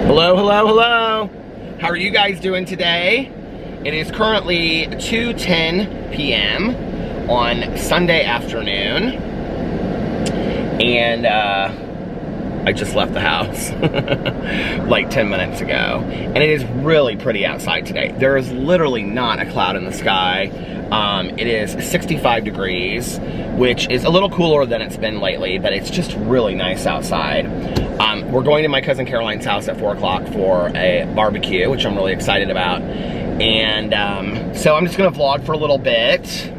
Hello, hello, hello. How are you guys doing today? It is currently 2:10 p.m. on Sunday afternoon. And I just left the house like 10 minutes ago. And it is really pretty outside today. There is literally not a cloud in the sky. It is 65 degrees, which is a little cooler than it's been lately, but it's just really nice outside. We're going to my cousin Caroline's house at 4 o'clock for a barbecue, which I'm really excited about. And so I'm just gonna vlog for a little bit.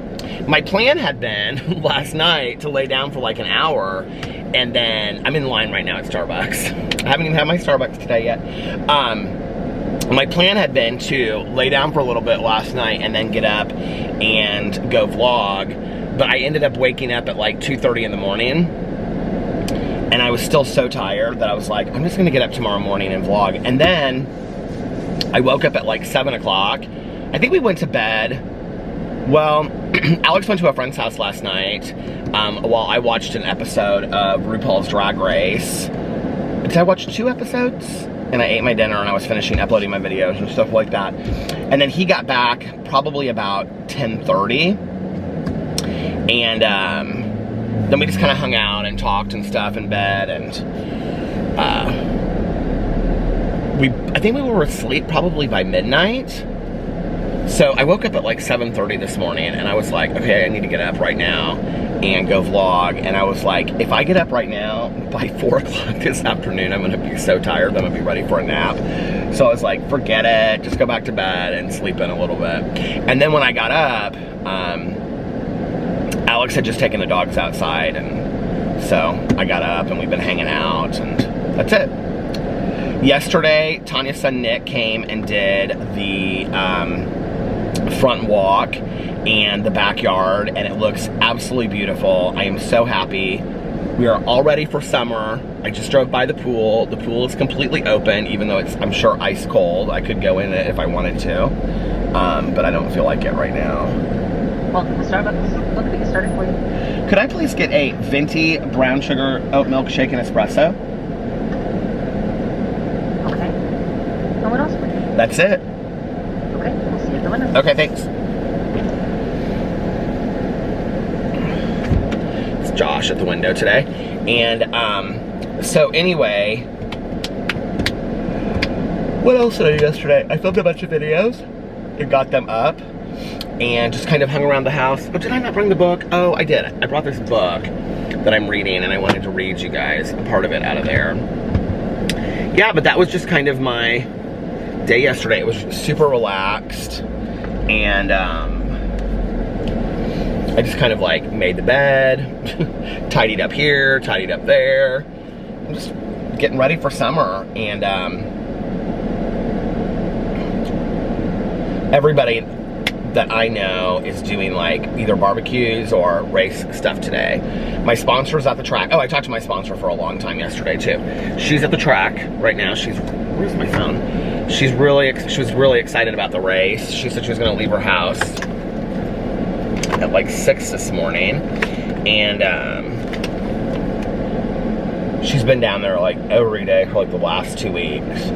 My plan had been last night to lay down for like an hour, and then I'm in line right now at Starbucks. I haven't even had my Starbucks today yet. My plan had been to lay down for a little bit last night and then get up and go vlog, but I ended up waking up at like 2:30 in the morning, and I was still so tired that I was like, I'm just gonna get up tomorrow morning and vlog. And then I woke up at like 7 o'clock. I think we went to bed. Well, Alex went to a friend's house last night while I watched an episode of RuPaul's Drag Race. Did I watch 2 episodes? And I ate my dinner and I was finishing uploading my videos and stuff like that. And then he got back probably about 10:30. And then we just kind of hung out and talked and stuff in bed. And I think we were asleep probably by midnight. So I woke up at like 7:30 this morning and I was like, okay, I need to get up right now and go vlog. And I was like, if I get up right now, by 4 o'clock this afternoon, I'm gonna be so tired that I'm gonna be ready for a nap. So I was like, forget it, just go back to bed and sleep in a little bit. And then when I got up, Alex had just taken the dogs outside, and so I got up and we've been hanging out, and that's it. Yesterday, Tanya's son Nick came and did the front walk and the backyard, and it looks absolutely beautiful. I am so happy. We are all ready for summer. I just drove by the pool. The pool is completely open, even though it's, I'm sure, ice cold. I could go in it if I wanted to, but I don't feel like it right now. Welcome to Starbucks. Look at get started for you. Could I please get a venti brown sugar oat milk shake and espresso? Okay. And what else for you? That's it. Okay, we'll see you at the window. Okay, thanks. It's Josh at the window today. And so anyway, what else did I do yesterday? I filmed a bunch of videos and got them up and just kind of hung around the house. Oh, did I not bring the book? Oh, I did. I brought this book that I'm reading, and I wanted to read you guys a part of it out of there. Yeah, but that was just kind of my day yesterday. It was super relaxed, and I just kind of like made the bed, tidied up here, tidied up there. I'm just getting ready for summer, and everybody that I know is doing like either barbecues or race stuff today. My sponsor's at the track. Oh, I talked to my sponsor for a long time yesterday too. She's at the track right now. Where's my phone? She was really excited about the race. She said she was gonna leave her house at like 6 this morning. And she's been down there like every day for like the last 2 weeks.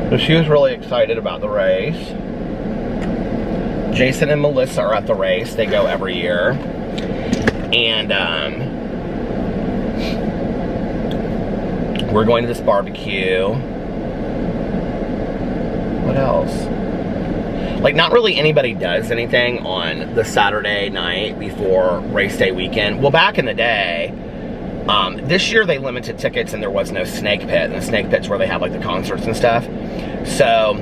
So she was really excited about the race. Jason and Melissa are at the race. They go every year. And we're going to this barbecue. What else? Like, not really anybody does anything on the Saturday night before race day weekend. Well, back in the day, this year they limited tickets and there was no snake pit. And the snake pit's where they have like the concerts and stuff. So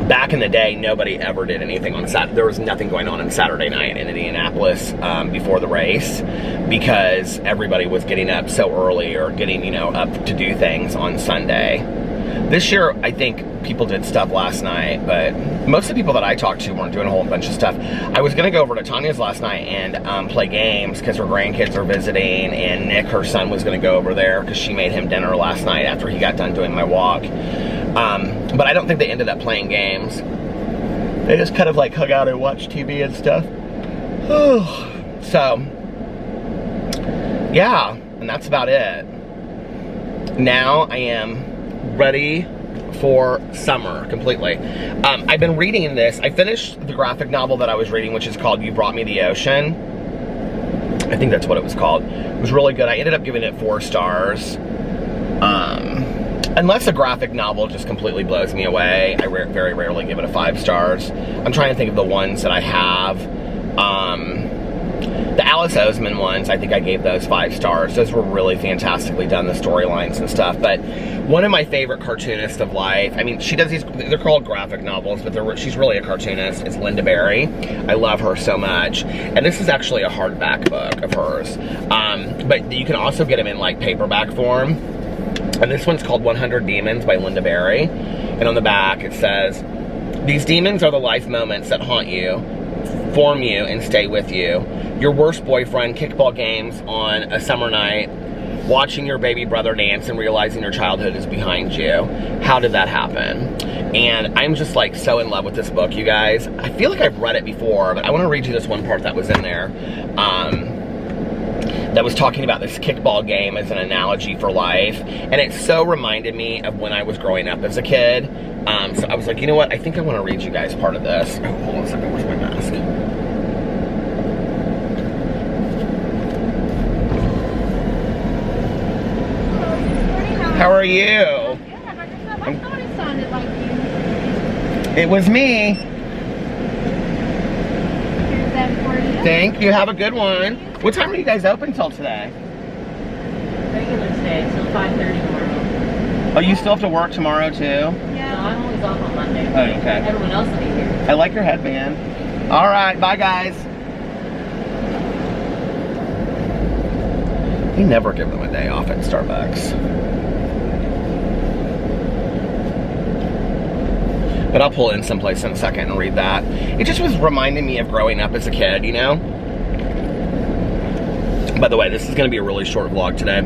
back in the day, nobody ever did anything on Saturday. There was nothing going on Saturday night in Indianapolis before the race, because everybody was getting up so early or getting, you know, up to do things on Sunday. This year, I think people did stuff last night, but most of the people that I talked to weren't doing a whole bunch of stuff. I was gonna go over to Tanya's last night and play games because her grandkids are visiting, and Nick, her son, was gonna go over there because she made him dinner last night after he got done doing my walk. But I don't think they ended up playing games. They just kind of like hung out and watched TV and stuff. So, yeah, and that's about it. Now I am ready for summer completely. I've been reading this. I finished the graphic novel that I was reading, which is called You Brought Me the Ocean. I think that's what it was called. It was really good. I ended up giving it 4 stars. Unless a graphic novel just completely blows me away, I very rarely give it a 5 stars. I'm trying to think of the ones that I have. The Alice Oseman ones, I think I gave those 5 stars. Those were really fantastically done, the storylines and stuff. But one of my favorite cartoonists of life, I mean, she does these, they're called graphic novels, but she's really a cartoonist, is Linda Berry. I love her so much. And this is actually a hardback book of hers. But you can also get them in like paperback form. And this one's called 100 Demons by Linda Berry. And on the back it says, "These demons are the life moments that haunt you, form you, and stay with you. Your worst boyfriend, kickball games on a summer night, watching your baby brother dance and realizing your childhood is behind you. How did that happen?" And I'm just like so in love with this book, you guys. I feel like I've read it before, but I want to read you this one part that was in there. That was talking about this kickball game as an analogy for life. And it so reminded me of when I was growing up as a kid. So I was like, you know what? I think I want to read you guys part of this. Oh, hold on a second. Where's my mask? How are you? Good. How about yourself? I thought it sounded like you. It was me. Here's that for you. Thank you. Have a good one. What time are you guys open till today? Regular today, till 5:30 tomorrow. Oh, you still have to work tomorrow too? Yeah. No, I'm always off on Monday. Oh, okay. Everyone else will be here. I like your headband. All right, bye guys. They never give them a day off at Starbucks. But I'll pull in someplace in a second and read that. It just was reminding me of growing up as a kid, you know? By the way, this is gonna be a really short vlog today.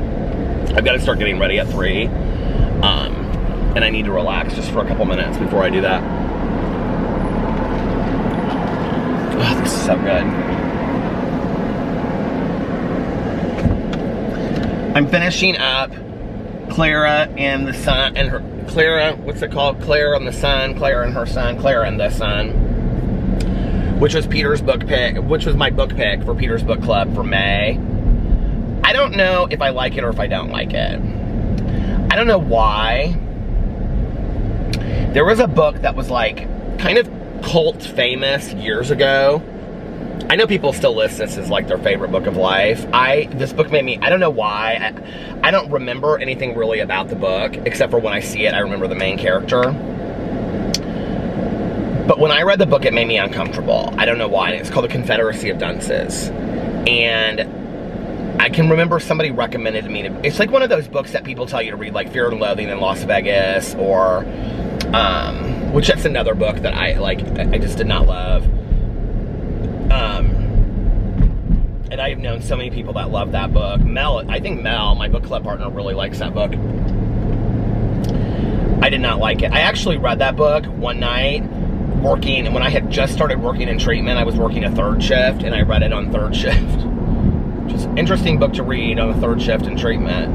I've got to start getting ready at 3. And I need to relax just for a couple minutes before I do that. Oh, this is so good. I'm finishing up Clara and the Sun, and her, Clara, what's it called? Clara and the Sun, Clara and her son, Clara and the Sun, which was Peter's book pick, which was my book pick for Peter's Book Club for May. I don't know if I like it or if I don't like it. I don't know why. There was a book that was like kind of cult famous years ago. I know people still list this as like their favorite book of life. This book made me, I don't know why. I don't remember anything really about the book, except for when I see it, I remember the main character. But when I read the book, it made me uncomfortable. I don't know why. It's called The Confederacy of Dunces. And I can remember somebody recommended to me, it's like one of those books that people tell you to read, like Fear and Loathing in Las Vegas, or, which that's another book that I just did not love. And I have known so many people that love that book. I think Mel, my book club partner, really likes that book. I did not like it. I actually read that book one night working, and when I had just started working in treatment, I was working a 3rd shift, and I read it on 3rd shift. Which is an interesting book to read on a 3rd shift in treatment.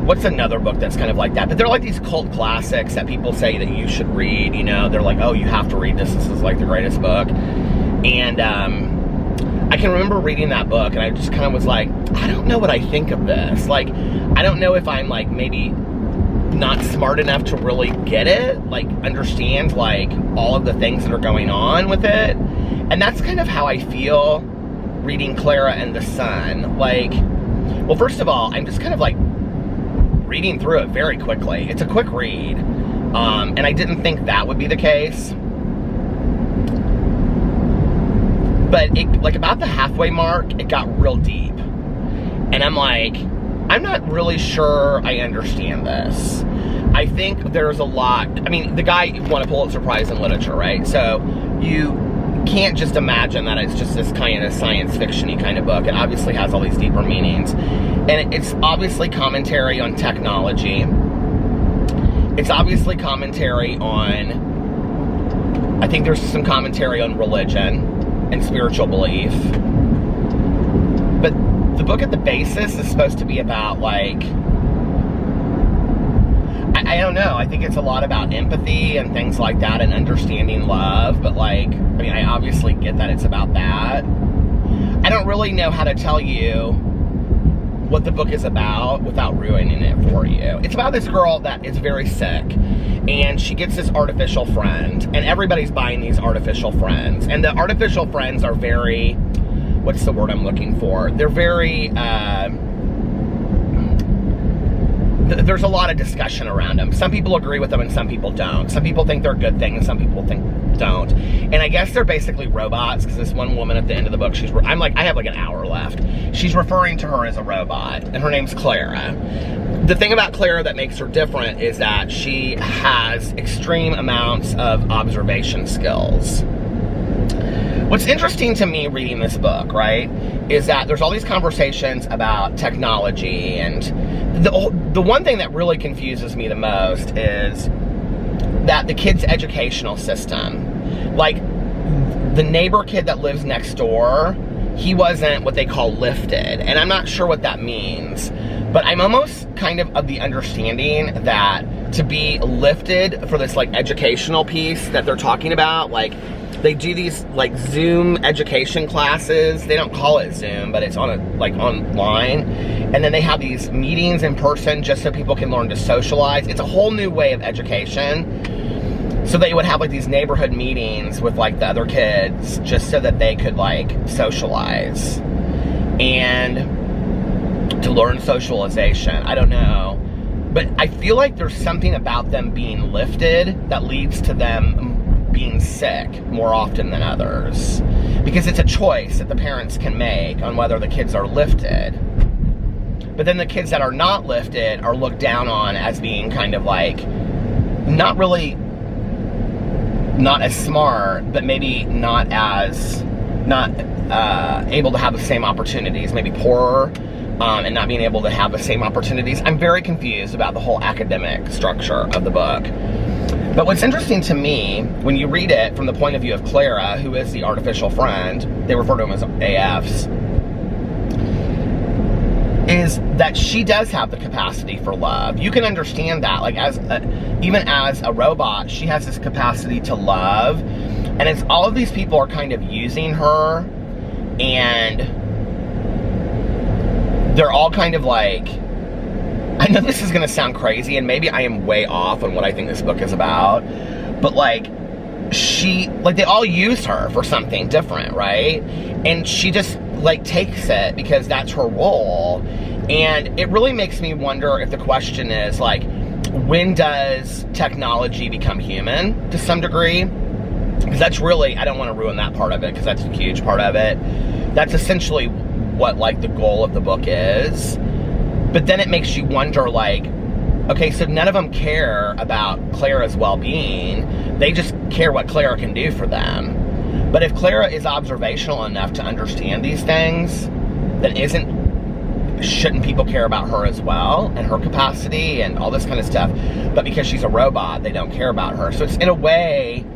What's another book that's kind of like that? But they're like these cult classics that people say that you should read, you know? They're like, oh, you have to read this. This is like the greatest book. And I can remember reading that book, and I just kind of was like, I don't know what I think of this. Like, I don't know if I'm like maybe not smart enough to really get it, like understand like all of the things that are going on with it. And that's kind of how I feel reading Clara and the Sun. Like, well, first of all, I'm just kind of like reading through it very quickly. It's a quick read. And I didn't think that would be the case. But it, like about the halfway mark, it got real deep. And I'm like, I'm not really sure I understand this. I think there's a lot, I mean, the guy won a Pulitzer Prize in literature, right? So you can't just imagine that it's just this kind of science fiction-y kind of book. It obviously has all these deeper meanings. And it's obviously commentary on technology. It's obviously commentary on, I think there's some commentary on religion and spiritual belief. But the book at the basis is supposed to be about, like, I don't know, I think it's a lot about empathy and things like that and understanding love, but, like, I mean, I obviously get that it's about that. I don't really know how to tell you what the book is about without ruining it for you. It's about this girl that is very sick, and she gets this artificial friend, and everybody's buying these artificial friends, and the artificial friends are very, what's the word I'm looking for? They're very, there's a lot of discussion around them. Some people agree with them and some people don't. Some people think they're a good thing and some people think don't. And I guess they're basically robots, because this one woman at the end of the book, I'm like, I have like an hour left. She's referring to her as a robot, and her name's Clara. The thing about Clara that makes her different is that she has extreme amounts of observation skills. What's interesting to me reading this book, right, is that there's all these conversations about technology, and the one thing that really confuses me the most is that the kid's educational system, like the neighbor kid that lives next door, he wasn't what they call lifted, and I'm not sure what that means, but I'm almost kind of the understanding that to be lifted for this, like, educational piece that they're talking about, like, they do these, like, Zoom education classes. They don't call it Zoom, but it's online. And then they have these meetings in person just so people can learn to socialize. It's a whole new way of education. So they would have, like, these neighborhood meetings with, like, the other kids just so that they could, like, socialize. And to learn socialization. I don't know. But I feel like there's something about them being lifted that leads to them being sick more often than others, because it's a choice that the parents can make on whether the kids are lifted. But then the kids that are not lifted are looked down on as being kind of like not as smart, but maybe not able to have the same opportunities, maybe poorer, and not being able to have the same opportunities. I'm very confused about the whole academic structure of the book. But what's interesting to me, when you read it from the point of view of Clara, who is the artificial friend, they refer to them as AFs, is that she does have the capacity for love. You can understand that, like, even as a robot, she has this capacity to love, and it's all of these people are kind of using her, and they're all kind of like, I know this is gonna sound crazy, and maybe I am way off on what I think this book is about, but like, they all use her for something different, right? And she just, like, takes it because that's her role. And it really makes me wonder if the question is, like, when does technology become human to some degree? Because that's really, I don't want to ruin that part of it, because that's a huge part of it. That's essentially what, like, the goal of the book is. But then it makes you wonder, like, okay, so none of them care about Clara's well-being. They just care what Clara can do for them. But if Clara is observational enough to understand these things, then shouldn't people care about her as well, and her capacity and all this kind of stuff? But because she's a robot, they don't care about her. So it's, in a way,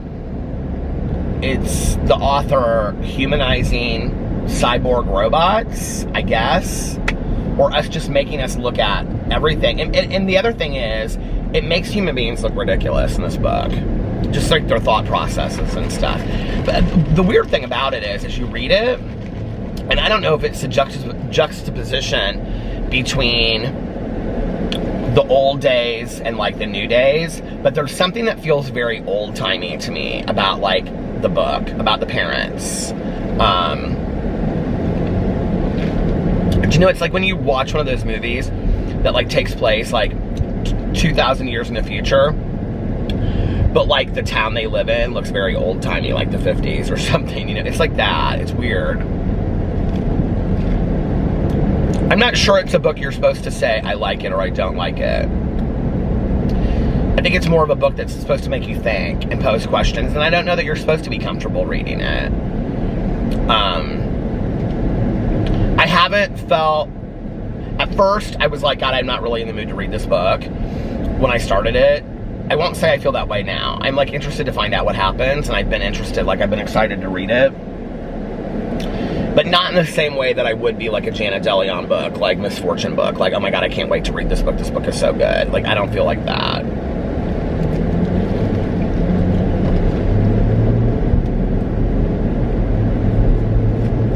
it's the author humanizing cyborg robots, I guess, or us just making us look at everything. And the other thing is, it makes human beings look ridiculous in this book. Just like their thought processes and stuff. But the weird thing about it is, as you read it, and I don't know if it's a juxtaposition between the old days and, like, the new days, but there's something that feels very old-timey to me about, like, the book, about the parents. You know, it's like when you watch one of those movies that, like, takes place, like, 2,000 years in the future, but, like, the town they live in looks very old-timey, like the 50s or something, you know? It's like that. It's weird. I'm not sure it's a book you're supposed to say, I like it or I don't like it. I think it's more of a book that's supposed to make you think and pose questions, and I don't know that you're supposed to be comfortable reading it. I haven't felt, at first, I was like, God, I'm not really in the mood to read this book when I started it. I won't say I feel that way now. I'm, like, interested to find out what happens, and I've been interested, like, I've been excited to read it. But not in the same way that I would be like a Janet DeLeon book, like Misfortune book. Like, oh my God, I can't wait to read this book. This book is so good. Like, I don't feel like that.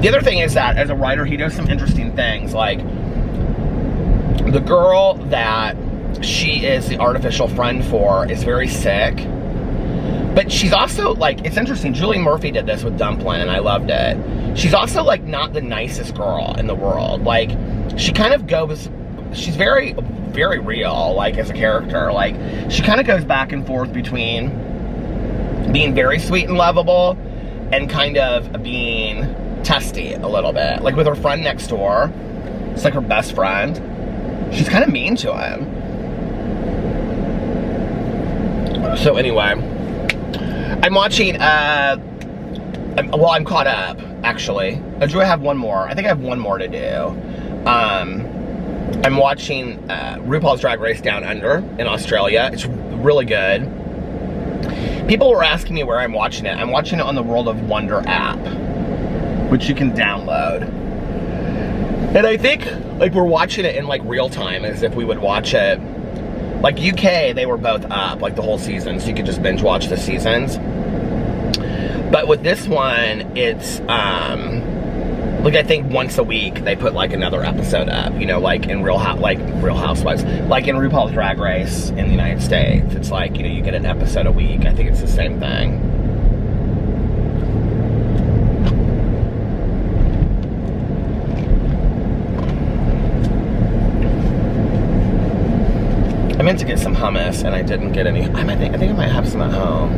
The other thing is that as a writer, he does some interesting things. Like, the girl that she is the artificial friend for is very sick. But she's also, like, it's interesting. Julie Murphy did this with Dumplin', and I loved it. She's also, like, not the nicest girl in the world. Like, she kind of goes, she's very, very real, like, as a character. Like, she kind of goes back and forth between being very sweet and lovable and kind of being testy a little bit. Like, with her friend next door, it's like her best friend. She's kind of mean to him. So anyway, I'm watching, I'm caught up, actually. Do I have one more? I think I have one more to do. I'm watching RuPaul's Drag Race Down Under in Australia. It's really good. People were asking me where I'm watching it. I'm watching it on the World of Wonder app, which you can download. And I think, like, we're watching it in, like, real time, as if we would watch it. Like, UK, they were both up, like, the whole season, so you could just binge watch the seasons. But with this one, it's, like, I think once a week, they put, like, another episode up, you know, like in Real Housewives. Like in RuPaul's Drag Race in the United States, it's like, you know, you get an episode a week. I think it's the same thing. I meant to get some hummus, and I didn't get any. I think I might have some at home.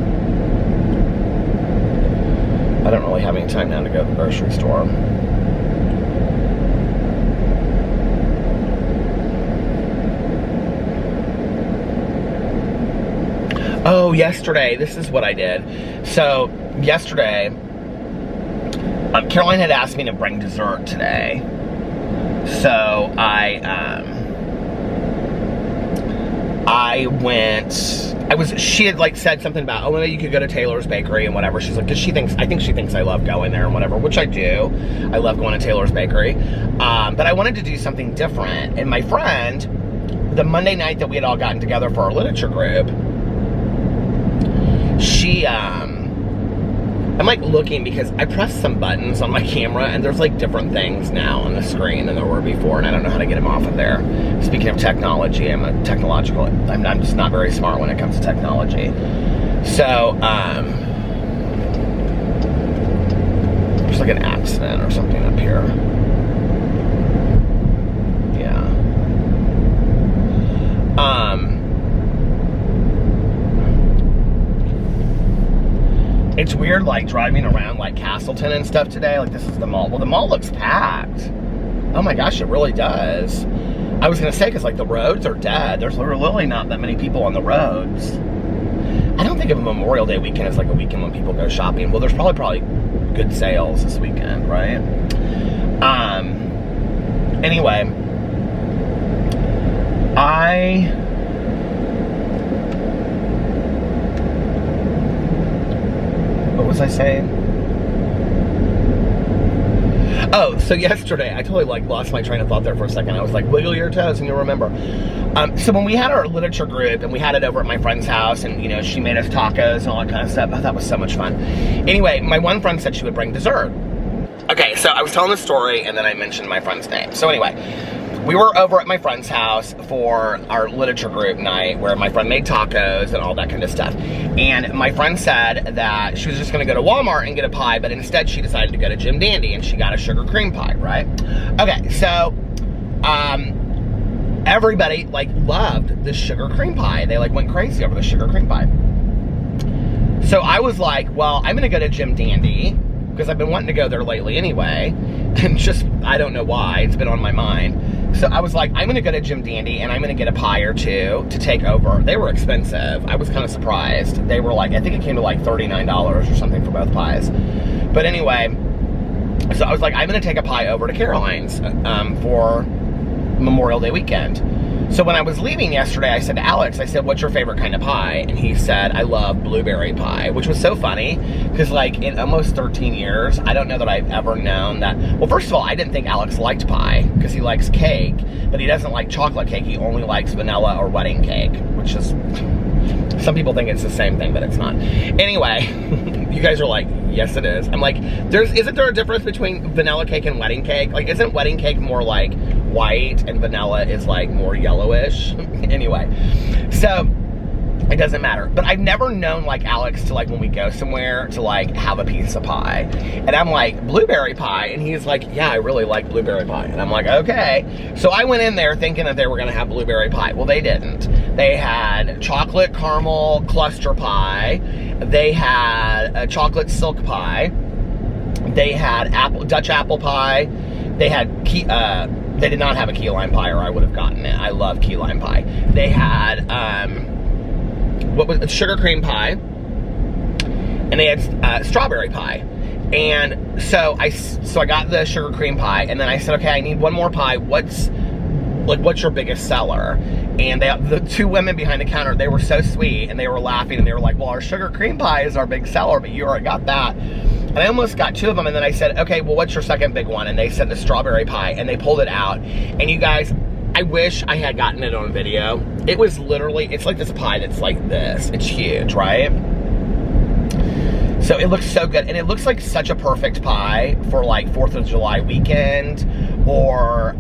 I don't really have any time now to go to the grocery store. Oh, yesterday, this is what I did. So, yesterday, Caroline had asked me to bring dessert today. So, she had, like, said something about, oh, maybe you could go to Taylor's Bakery and whatever. She's like, because I think she thinks I love going there and whatever, which I do. I love going to Taylor's Bakery. But I wanted to do something different. And my friend, the Monday night that we had all gotten together for our literature group, she, I'm, like, looking because I pressed some buttons on my camera, and there's, like, different things now on the screen than there were before, and I don't know how to get them off of there. Speaking of technology, I'm just not very smart when it comes to technology. So, there's, like, an accident or something up here. Yeah. It's weird, like, driving around, like, Castleton and stuff today. Like, this is the mall. Well, the mall looks packed. Oh my gosh, it really does. I was gonna say, because, like, the roads are dead. There's literally not that many people on the roads. I don't think of a Memorial Day weekend as, like, a weekend when people go shopping. Well, there's probably good sales this weekend, right? Anyway. What was I saying? Oh, so yesterday, I totally, like, lost my train of thought there for a second. I was like, wiggle your toes and you'll remember. So when we had our literature group, and we had it over at my friend's house, and, you know, she made us tacos and all that kind of stuff. Oh, that was so much fun. Anyway, my one friend said she would bring dessert. Okay, so I was telling the story, and then I mentioned my friend's name. So anyway, we were over at my friend's house for our literature group night, where my friend made tacos and all that kind of stuff. And my friend said that she was just gonna go to Walmart and get a pie, but instead she decided to go to Jim Dandy, and she got a sugar cream pie, right? Okay, so, everybody, like, loved the sugar cream pie. They, like, went crazy over the sugar cream pie. So I was like, well, I'm gonna go to Jim Dandy, because I've been wanting to go there lately anyway, and just, I don't know why, it's been on my mind. So I was like, I'm gonna go to Jim Dandy, and I'm gonna get a pie or two to take over. They were expensive. I was kind of surprised. They were like, I think it came to like $39 or something for both pies. But anyway, so I was like, I'm gonna take a pie over to Caroline's for Memorial Day weekend. So when I was leaving yesterday, I said to Alex, I said, what's your favorite kind of pie? And he said, I love blueberry pie, which was so funny because like in almost 13 years, I don't know that I've ever known that. Well, first of all, I didn't think Alex liked pie because he likes cake, but he doesn't like chocolate cake. He only likes vanilla or wedding cake, which is, some people think it's the same thing, but it's not. Anyway, you guys are like, yes it is. I'm like, isn't there a difference between vanilla cake and wedding cake? Like, isn't wedding cake more like white and vanilla is like more yellowish? Anyway, so it doesn't matter. But I've never known like Alex to like when we go somewhere to like have a piece of pie. And I'm like, blueberry pie. And he's like, yeah, I really like blueberry pie. And I'm like, okay. So I went in there thinking that they were gonna have blueberry pie. Well, they didn't. They had chocolate caramel cluster pie. They had a chocolate silk pie. They had Dutch apple pie. They had they did not have a key lime pie, or I would have gotten it. I love key lime pie. They had what was it? Sugar cream pie, and they had strawberry pie. And so I got the sugar cream pie, and then I said, okay, I need one more pie. What's your biggest seller? And the two women behind the counter, they were so sweet, and they were laughing, and they were like, well, our sugar cream pie is our big seller, but you already got that. And I almost got two of them, and then I said, okay, well, what's your second big one? And they said the strawberry pie, and they pulled it out. And you guys, I wish I had gotten it on video. It was literally, it's like this pie that's like this. It's huge, right? So it looks so good, and it looks like such a perfect pie for like 4th of July weekend or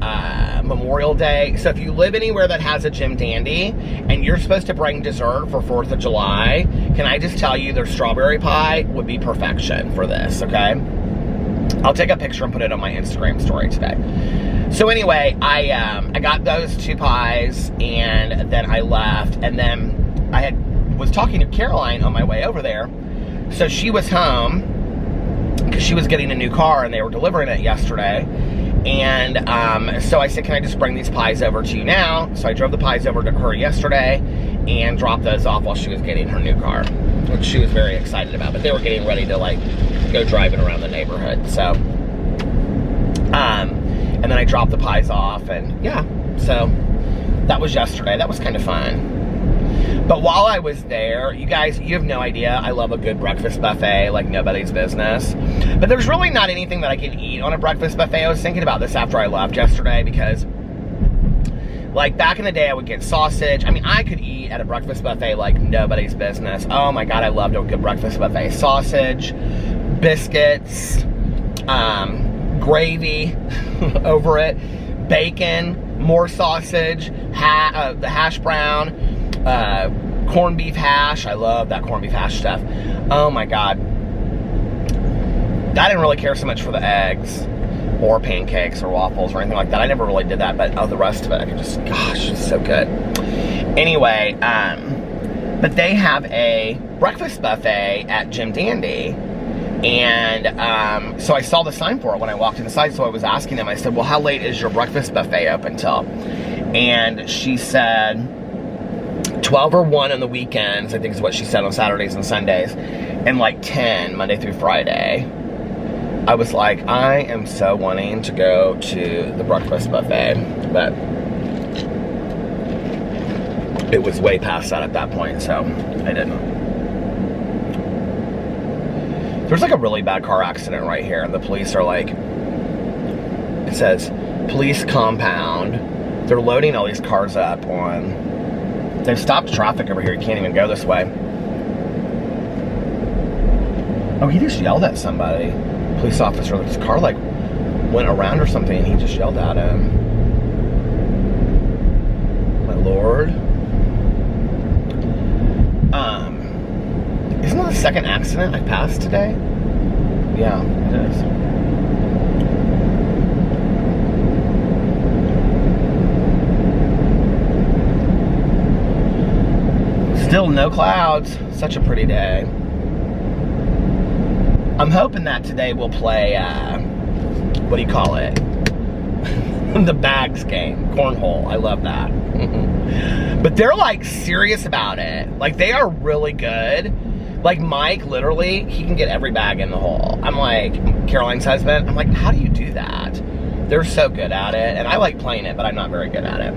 Memorial Day. So if you live anywhere that has a Jim Dandy and you're supposed to bring dessert for 4th of July, can I just tell you their strawberry pie would be perfection for this, okay? I'll take a picture and put it on my Instagram story today. So anyway, I got those two pies, and then I left, and then I was talking to Caroline on my way over there. So she was home because she was getting a new car and they were delivering it yesterday. And so I said, can I just bring these pies over to you now? So I drove the pies over to her yesterday and dropped those off while she was getting her new car, which she was very excited about. But they were getting ready to like go driving around the neighborhood. So, and then I dropped the pies off, and yeah, so that was yesterday. That was kind of fun. But while I was there, you guys, you have no idea, I love a good breakfast buffet like nobody's business. But there's really not anything that I can eat on a breakfast buffet. I was thinking about this after I left yesterday because, like, back in the day, I would get sausage. I mean, I could eat at a breakfast buffet like nobody's business. Oh my God, I loved a good breakfast buffet. Sausage, biscuits, gravy over it, bacon, more sausage, the hash brown, corned beef hash. I love that corned beef hash stuff. Oh my God. I didn't really care so much for the eggs or pancakes or waffles or anything like that. I never really did that, but the rest of it, I could just, gosh, it's so good. Anyway, but they have a breakfast buffet at Jim Dandy. And so I saw the sign for it when I walked inside, so I was asking them, I said, well, how late is your breakfast buffet open till? And she said 12 or 1 on the weekends, I think is what she said, on Saturdays and Sundays, and like 10 Monday through Friday. I was like, I am so wanting to go to the breakfast buffet, but it was way past that at that point, so I didn't. There's like a really bad car accident right here, and the police are like, it says, police compound. They're loading all these cars up on, they've stopped traffic over here. You can't even go this way. Oh, he just yelled at somebody. Police officer, this car like went around or something, and he just yelled at him. My Lord. Isn't that the second accident I passed today? Yeah, it is. Still no clouds. Such a pretty day. I'm hoping that today we'll play, what do you call it? The bags game, cornhole. I love that. But they're like serious about it. Like, they are really good. Like, Mike, literally, he can get every bag in the hole. I'm like, Caroline's husband, I'm like, how do you do that? They're so good at it, and I like playing it, but I'm not very good at it.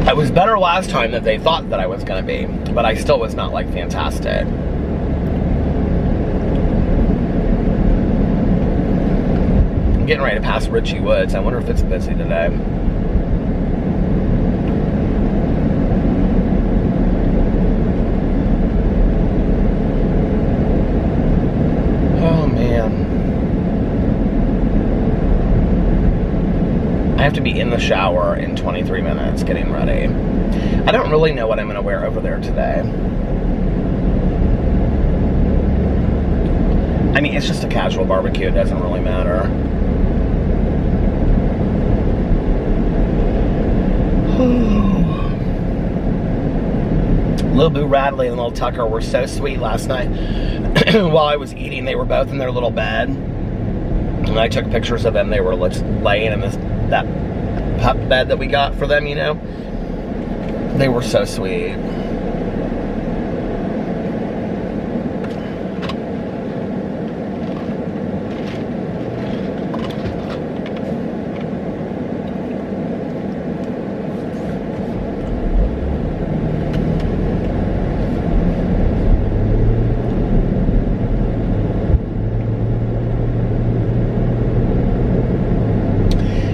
I was better last time than they thought that I was going to be, but I still was not, like, fantastic. I'm getting ready to pass Richie Woods. I wonder if it's busy today. Oh, man. I have to be in the shower in 23 minutes getting ready. I don't really know what I'm going to wear over there today. I mean, it's just a casual barbecue. It doesn't really matter. Lil Boo Radley and Lil Tucker were so sweet last night. While I was eating, they were both in their little bed. And I took pictures of them. They were just laying in that pup bed that we got for them, you know. They were so sweet.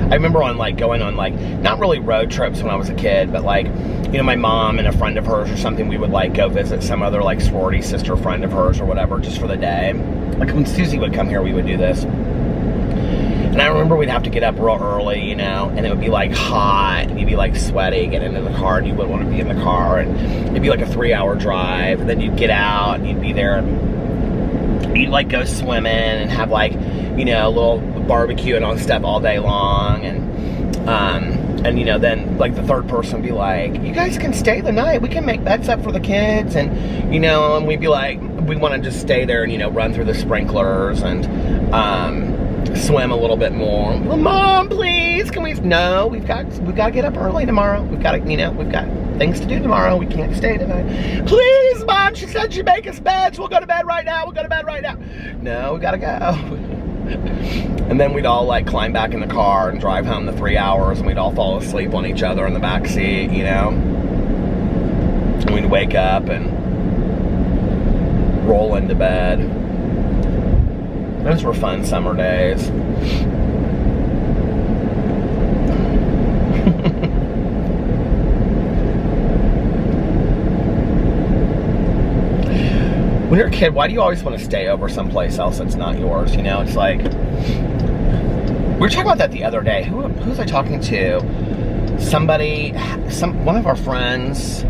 I remember going on not really road trips when I was a kid, but like, you know, my mom and a friend of hers or something, we would like go visit some other like sorority sister friend of hers or whatever, just for the day. Like when Susie would come here, we would do this. And I remember we'd have to get up real early, you know, and it would be like hot, and you'd be like sweaty, get into the car, and you wouldn't want to be in the car, and it'd be like a 3-hour drive, and then you'd get out, and you'd be there, and you'd like go swimming, and have like, you know, a little barbecue and on stuff all day long, and you know, then like the third person would be like, you guys can stay the night, we can make beds up for the kids, and you know, and we'd be like, we want to just stay there and, you know, run through the sprinklers and swim a little bit more. Well, Mom, please, can we? No, we've got to get up early tomorrow. We've got to, you know, we've got things to do tomorrow. We can't stay tonight. Please, Mom, she said she'd make us beds. We'll go to bed right now. We'll go to bed right now. No, we gotta go. And then we'd all like climb back in the car and drive home the 3 hours, and we'd all fall asleep on each other in the back seat, you know. And we'd wake up and roll into bed. Those were fun summer days. When you're a kid, why do you always want to stay over someplace else that's not yours? You know, it's like, we were talking about that the other day. Who was I talking to? One of our friends,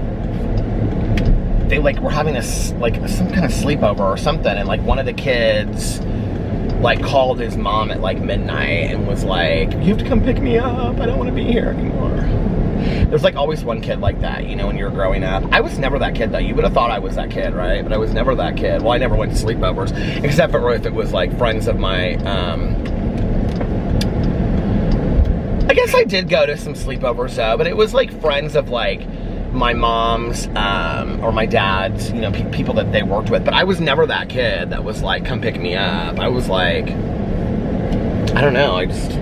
they like were having some kind of sleepover or something, and like one of the kids like called his mom at like midnight and was like, you have to come pick me up, I don't want to be here anymore. There's like always one kid like that, you know, when you're growing up. I was never that kid though. You would have thought I was that kid, right? But I was never that kid. Well, I never went to sleepovers, except for if it was like friends of my, I guess I did go to some sleepovers though, but it was like friends of like my mom's or my dad's, you know, people that they worked with. But I was never that kid that was like, come pick me up. I was like, I don't know, I just...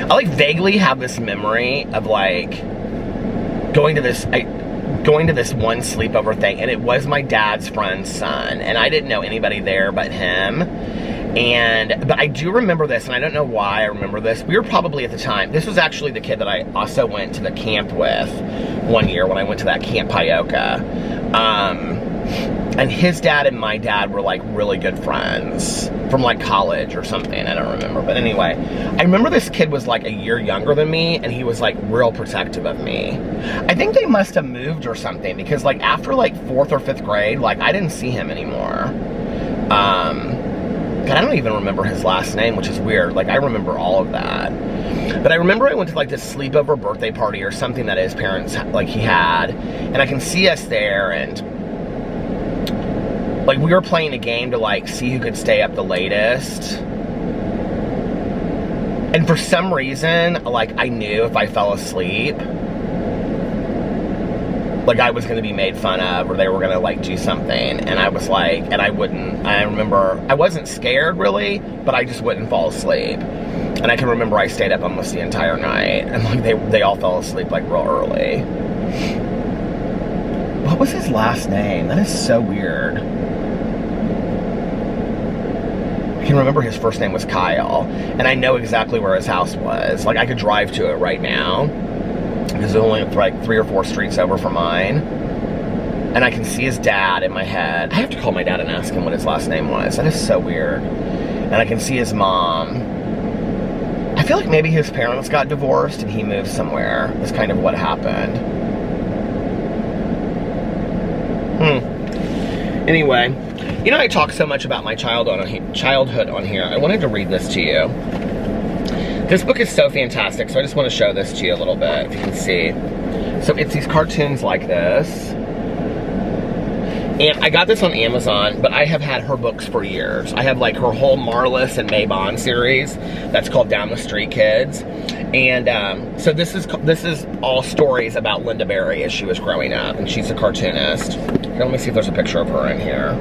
I like vaguely have this memory of like going to this one sleepover thing, and it was my dad's friend's son, and I didn't know anybody there but him. But I do remember this, and I don't know why I remember this. We were probably at the time, this was actually the kid that I also went to the camp with one year when I went to that Camp Pyoka. And his dad and my dad were like really good friends from like college or something, I don't remember. But anyway, I remember this kid was like a year younger than me, and he was like real protective of me. I think they must have moved or something, because like after like 4th or 5th grade, like I didn't see him anymore. But I don't even remember his last name, which is weird. Like I remember all of that. But I remember I went to like this sleepover birthday party or something that his parents, like he had, and I can see us there, and like we were playing a game to like see who could stay up the latest. And for some reason, like, I knew if I fell asleep, like, I was going to be made fun of, or they were going to, like, do something, and I was like, and I remember, I wasn't scared, really, but I just wouldn't fall asleep, and I can remember I stayed up almost the entire night, and, like, they all fell asleep, like, real early. What was his last name? That is so weird. I can remember his first name was Kyle, and I know exactly where his house was. Like, I could drive to it right now, because it's only like 3 or 4 streets over from mine. And I can see his dad in my head. I have to call my dad and ask him what his last name was. That is so weird. And I can see his mom. I feel like maybe his parents got divorced and he moved somewhere. That's kind of what happened. Anyway, you know, I talk so much about my childhood on here. I wanted to read this to you. This book is so fantastic, so I just want to show this to you a little bit, if you can see. So it's these cartoons like this. And I got this on Amazon, but I have had her books for years. I have like her whole Marlis and May Bond series that's called Down the Street Kids. And so this is all stories about Linda Berry as she was growing up, and she's a cartoonist. Here, let me see if there's a picture of her in here.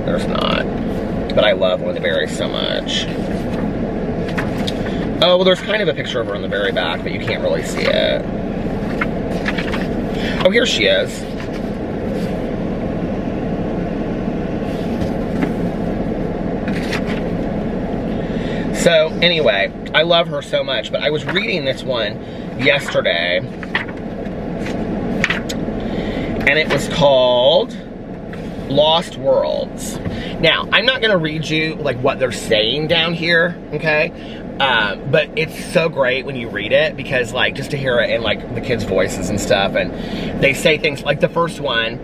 There's not. But I love Linda Berry so much. Oh, well, there's kind of a picture of her in the very back, but you can't really see it. Oh, here she is. So, anyway, I love her so much, but I was reading this one yesterday, and it was called Lost Worlds. Now, I'm not going to read you, like, what they're saying down here, okay? But it's so great when you read it, because, like, just to hear it in, like, the kids' voices and stuff, and they say things, like, the first one,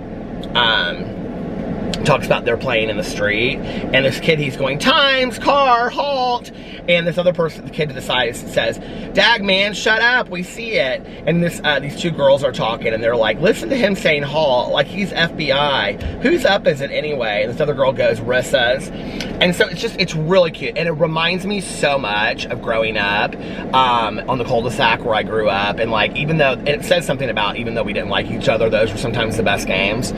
talks about they're playing in the street, and this kid, he's going, times, car, halt, and this other person, the kid to the side says, dag man, shut up, we see it, and this, these 2 girls are talking, and they're like, listen to him saying halt, like he's FBI, whose up is it anyway, and this other girl goes, Rissa's, and so it's really cute, and it reminds me so much of growing up, on the cul-de-sac where I grew up, and like, even though, and it says something about, even though we didn't like each other, those were sometimes the best games,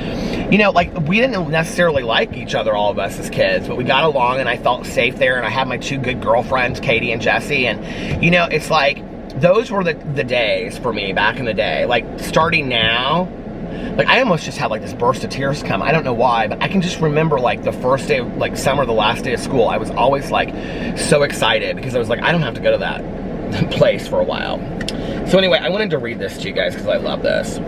you know, like, we didn't necessarily like each other, all of us as kids, but we got along, and I felt safe there, and I had my 2 good girlfriends, Katie and Jessie, and, you know, it's like, those were the days for me back in the day. Like, starting now, like, I almost just had, like, this burst of tears come. I don't know why, but I can just remember, like, the first day of, like, summer, the last day of school, I was always, like, so excited, because I was like, I don't have to go to that place for a while. So anyway, I wanted to read this to you guys, because I love this.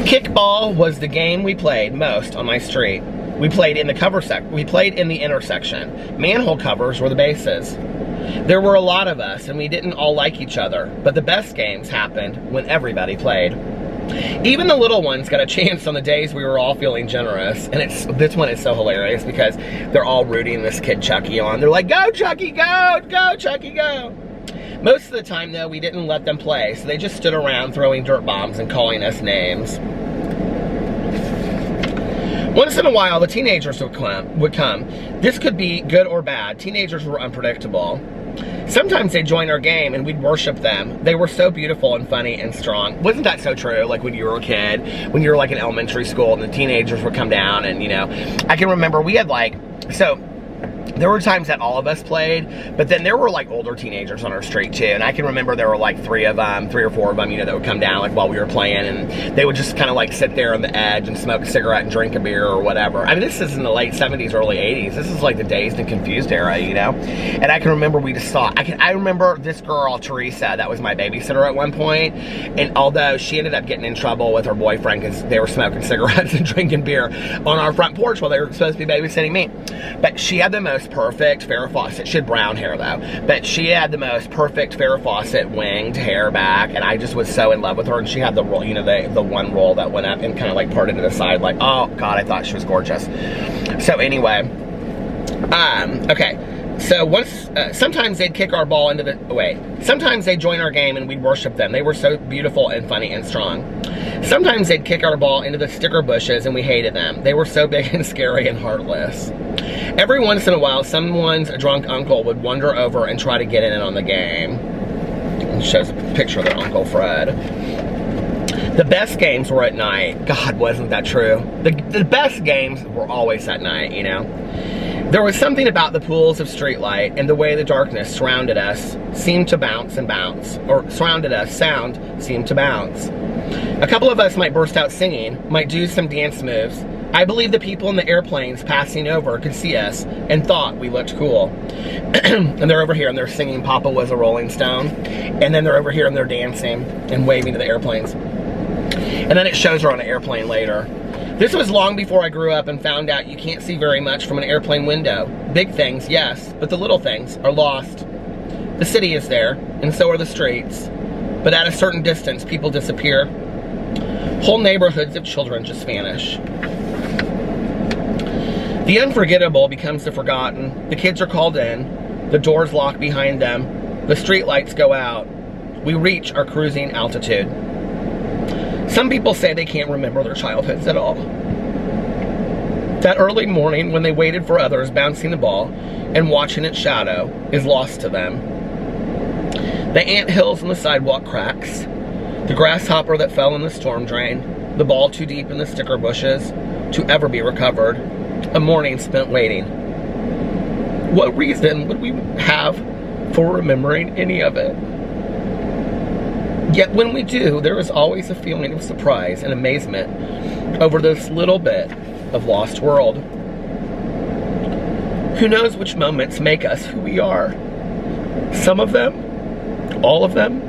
Kickball was the game we played most on my street. We played in the we played in the intersection. Manhole covers were the bases. There were a lot of us, and we didn't all like each other, but the best games happened when everybody played. Even the little ones got a chance on the days we were all feeling generous, and this one is so hilarious because they're all rooting this kid Chucky on. They're like, go Chucky, go, go Chucky, go. Most of the time, though, we didn't let them play, so they just stood around throwing dirt bombs and calling us names. Once in a while, the teenagers would come. This could be good or bad. Teenagers were unpredictable. Sometimes they'd join our game and we'd worship them. They were so beautiful and funny and strong. Wasn't that so true? Like when you were a kid, when you were like in elementary school and the teenagers would come down and, you know, I can remember we had like, so there were times that all of us played, but then there were like older teenagers on our street too, and I can remember there were like 3 or 4 of them, you know, that would come down like while we were playing, and they would just kind of like sit there on the edge and smoke a cigarette and drink a beer or whatever. I mean, this is in the late 70s, early 80s. This is like the dazed and confused era, you know? And I can remember we just saw, I remember this girl, Teresa, that was my babysitter at one point, and although she ended up getting in trouble with her boyfriend because they were smoking cigarettes and drinking beer on our front porch while they were supposed to be babysitting me, but she had the most perfect Farrah Fawcett. She had brown hair though, but she had the most perfect Farrah Fawcett winged hair back, and I just was so in love with her. And she had the roll, you know, the one roll that went up and kind of like parted to the side, like, oh god, I thought she was gorgeous. So anyway, okay, So sometimes they'd kick our ball into the sometimes they'd join our game and we'd worship them. They were so beautiful and funny and strong. Sometimes they'd kick our ball into the sticker bushes and we hated them. They were so big and scary and heartless. Every once in a while, someone's drunk uncle would wander over and try to get in on the game. It shows a picture of their Uncle Fred. The best games were at night. God, wasn't that true? The best games were always at night, you know? There was something about the pools of streetlight and the way the darkness surrounded us seemed to bounce and bounce, or surrounded us, sound seemed to bounce. A couple of us might burst out singing, might do some dance moves. I believe the people in the airplanes passing over could see us and thought we looked cool. And they're over here and they're singing Papa Was a Rolling Stone. And then they're over here and they're dancing and waving to the airplanes. And then it shows her on an airplane later. This was long before I grew up and found out you can't see very much from an airplane window. Big things, yes, but the little things are lost. The city is there, and so are the streets. But at a certain distance, people disappear. Whole neighborhoods of children just vanish. The unforgettable becomes the forgotten. The kids are called in. The doors lock behind them. The street lights go out. We reach our cruising altitude. Some people say they can't remember their childhoods at all. That early morning when they waited for others bouncing the ball and watching its shadow is lost to them. The anthills and the sidewalk cracks, the grasshopper that fell in the storm drain, the ball too deep in the sticker bushes to ever be recovered, a morning spent waiting. What reason would we have for remembering any of it? Yet when we do, there is always a feeling of surprise and amazement over this little bit of lost world. Who knows which moments make us who we are? Some of them, all of them,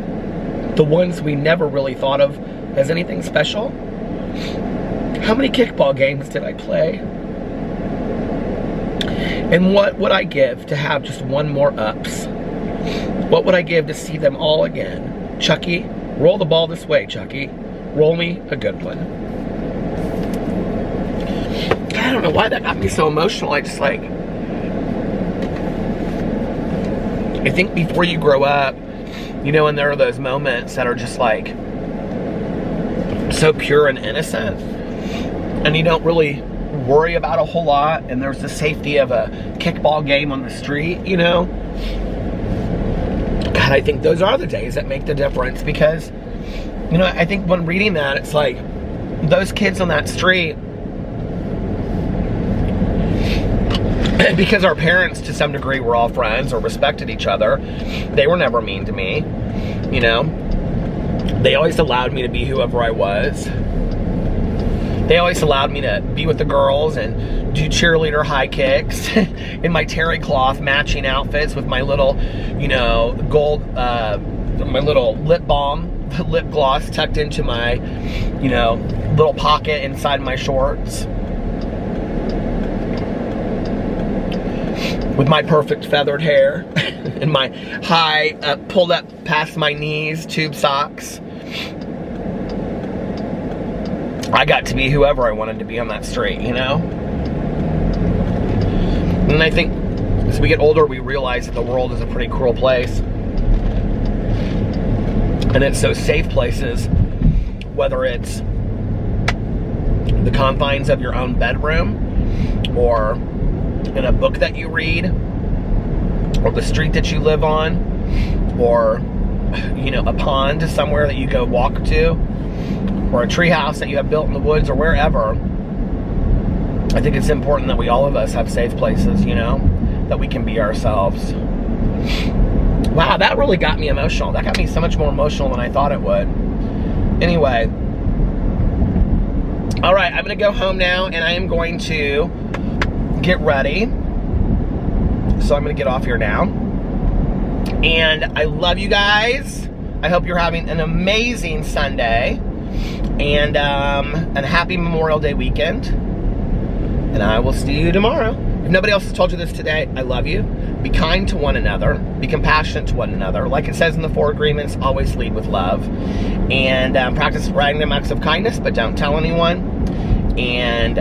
the ones we never really thought of as anything special. How many kickball games did I play? And what would I give to have just one more ups? What would I give to see them all again? Chucky, roll the ball this way, Chucky. Roll me a good one. I don't know why that got me so emotional. I think before you grow up, you know, and there are those moments that are just like so pure and innocent, and you don't really worry about a whole lot, and there's the safety of a kickball game on the street, you know. God, I think those are the days that make the difference, because, you know, I think when reading that, it's like those kids on that street, because our parents to some degree were all friends or respected each other, they were never mean to me, you know. They always allowed me to be whoever I was. They always allowed me to be with the girls and do cheerleader high kicks in my terry cloth matching outfits with my little, you know, gold, my little lip balm, lip gloss tucked into my, you know, little pocket inside my shorts. With my perfect feathered hair and my high, pulled up past my knees, tube socks. I got to be whoever I wanted to be on that street, you know? And I think as we get older, we realize that the world is a pretty cruel place. And it's those safe places, whether it's the confines of your own bedroom, or in a book that you read, or the street that you live on, or, you know, a pond somewhere that you go walk to, or a treehouse that you have built in the woods, or wherever. I think it's important that all of us have safe places, you know, that we can be ourselves. Wow, that really got me emotional. That got me so much more emotional than I thought it would. Anyway, all right, I'm gonna go home now, and I am going to get ready. So I'm gonna get off here now. And I love you guys. I hope you're having an amazing Sunday. And a happy Memorial Day weekend. And I will see you tomorrow. If nobody else has told you this today, I love you. Be kind to one another. Be compassionate to one another. Like it says in the 4 agreements, always lead with love. And practice random acts of kindness, but don't tell anyone. And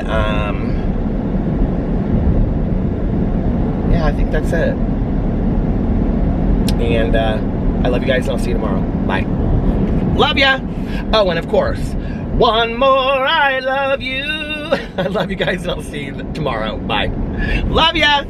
yeah, I think that's it. And I love you guys, and I'll see you tomorrow. Bye. Love ya. Oh, and of course, one more I love you. I love you guys, and I'll see you tomorrow. Bye. Love ya.